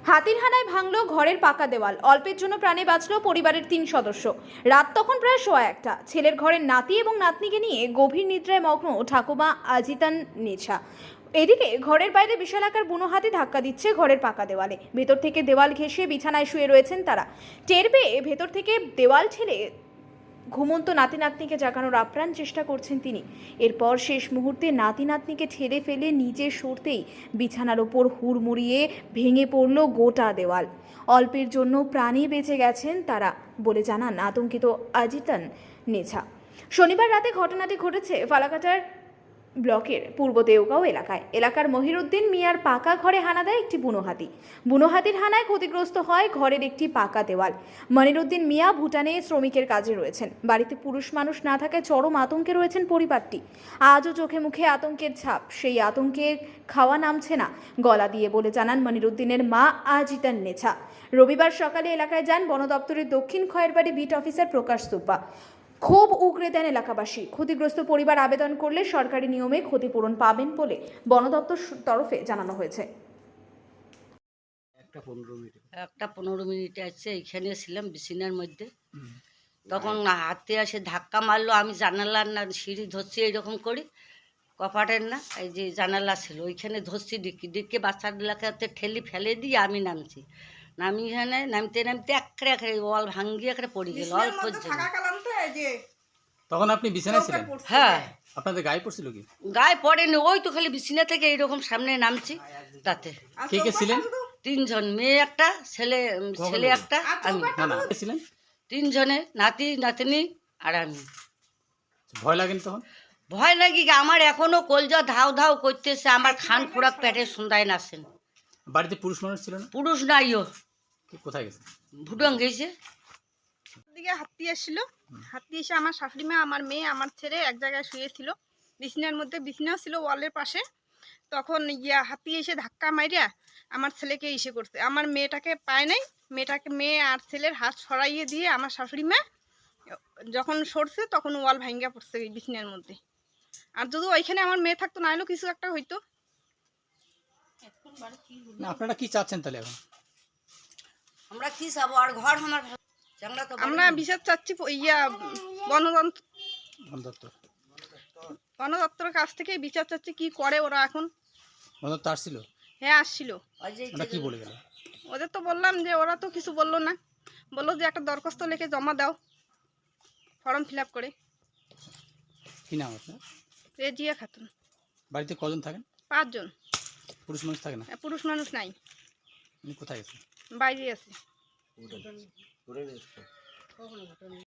হাতির হানায় ভাঙলো ঘরের পাকা দেওয়াল, অল্পের জন্য প্রাণে বাঁচল পরিবারের 3 সদস্য। রাত তখন প্রায় 1:15। ছেলের ঘরের নাতি এবং নাতনিকে নিয়ে গভীর নিদ্রায় মগ্ন ঠাকুমা আজিতান নেছা। এদিকে ঘরের বাইরে বিশালাকার বুনো হাতি ধাক্কা দিচ্ছে ঘরের পাকা দেওয়ালে। ভেতর থেকে দেওয়াল ঘেঁষে বিছানায় শুয়ে রয়েছেন তারা। টের পেয়ে ভেতর থেকে দেওয়াল ঠেলে ঘুমন্ত নাতি নাতনিকে জাগানোর আপ্রাণ চেষ্টা করছেন তিনি। এরপর শেষ মুহূর্তে নাতি নাতনিকে ঠেলে ফেলে নিজে সরতেই বিছানার ওপর হুড়মুড়িয়ে ভেঙে পড়ল গোটা দেওয়াল। অল্পের জন্য প্রাণে বেঁচে গেছেন তারা বলে জানান আতঙ্কিত আজিতান নেছা। শনিবার রাতে ঘটনাটি ঘটেছে ফালাকাটার ব্লকের পূর্ব দেওগাঁও এলাকার মহিরুদ্দিন মিয়ার পাকা ঘরে হানা দেয় একটি বুনো হাতির হানায় ক্ষতিগ্রস্ত হয় ঘরের একটি পাকা দেওয়াল। মনিরুদ্দিন মিয়া ভুটানে শ্রমিকের কাজে রয়েছেন। বাড়িতে পুরুষ মানুষ না থাকায় চরম আতঙ্কে রয়েছেন পরিবারটি। আজও চোখে মুখে আতঙ্কের ছাপ, সেই আতঙ্কে খাওয়া নামছে না গলা দিয়ে বলে জানান মনিরুদ্দিনের মা আজিতান নেছা। রবিবার সকালে এলাকায় যান বন দপ্তরের দক্ষিণ খয়েরবাড়ি বিট অফিসার প্রকাশ সুব্বা। ক্ষোভ উগরে দেন এলাকাবাসী। ক্ষতিগ্রস্ত পরিবার আবেদন করলে সরকারি নিয়মে ক্ষতিপূরণ পাবেন বলে বন দপ্তর তরফে জানানো হয়েছে। একটা 15 মিনিট আছে এখানে ছিলাম বিছানার মধ্যে, তখন হাতে এসে ধাক্কা মারলো। আমি জানালার না সিঁড়ি ধরছি এইরকম করি, কপাটের না এই যে জানালা ছিল ওইখানে ধরছি, ডিক্কি বাচ্চাগুলাকে হাতে ঠেলি ফেলে দিয়ে আমি নামছি। নামি এখানে নামতে একেবারে ওয়াল ভাঙ্গিয়ে একেবারে পড়ে গেল অল্প জন্য। তখন আপনি বিছানায় ছিলেন? হ্যাঁ। আপনাদের গায়ে পড়ছিল কি? গায়ে পড়েনি, ওই তো খালি বিছানা থেকে এইরকম সামনে নামছি। তাতে কে কে ছিলেন? 3 জন, মেয়ে একটা, ছেলে একটা, আমি। না না, কে ছিলেন? 3 জনে, নাতি নাতনি আর আমি। ভয় লাগেন তখন? ভয় লাগি আমার এখনো কলজা ধাও ধাও করতেছে, আমার খান খোরাক পেটে সন্ধ্যায় নাচেন। বাড়িতে পুরুষ মানুষ ছিল না? পুরুষ নাইও, কোথায় গেছে? ভুটান গেছে। দিকে হাতি এসেছিল, হাতি এসে আমার শাশুড়ি মা, আমার মেয়ে, আমার ছেলে এক জায়গায় শুয়েছিল বিছানার মধ্যে, বিছানাও ছিল ওয়ালের পাশে। তখন হাতি এসে ধাক্কা মারিয়া আমার ছেলেকে ইসে করছে, আমার মেয়েটাকে পায় নাই। মেয়ে আর ছেলের হাত সরাইয়ে দিয়ে আমার শাশুড়ি মা যখন সরছে তখন ওয়াল ভাঙ্গা পড়ছে বিছানার মধ্যে। আর যদি ওইখানে আমার মেয়ে থাকতো না হলেও কিছু একটা হইতো। আপনারা কি চাচ্ছেন তাহলে এখন? আমরা কি চাবো আর ঘর আমার আমরা বিচার চাচ্ছি বন দপ্তরের কাছ থেকে বিচার চাচ্ছি, কি করে ওরা এখন। বন দপ্তর আসছিল? হ্যাঁ আসছিল। কি বলে গেল? ওদের তো বললাম যে, ওরা তো কিছু বললো না, বললো যে একটা দরখাস্ত লিখে জমা দাও, ফর্ম ফিল আপ করে। কি নাম আপনার? রেজিয়া খাতুন। বাড়িতে কজন থাকেন? 5 জন। পুরুষ মানুষ থাকে না? পুরুষ মানুষ নাই, কোথায় গেছে? বাইরে আছে।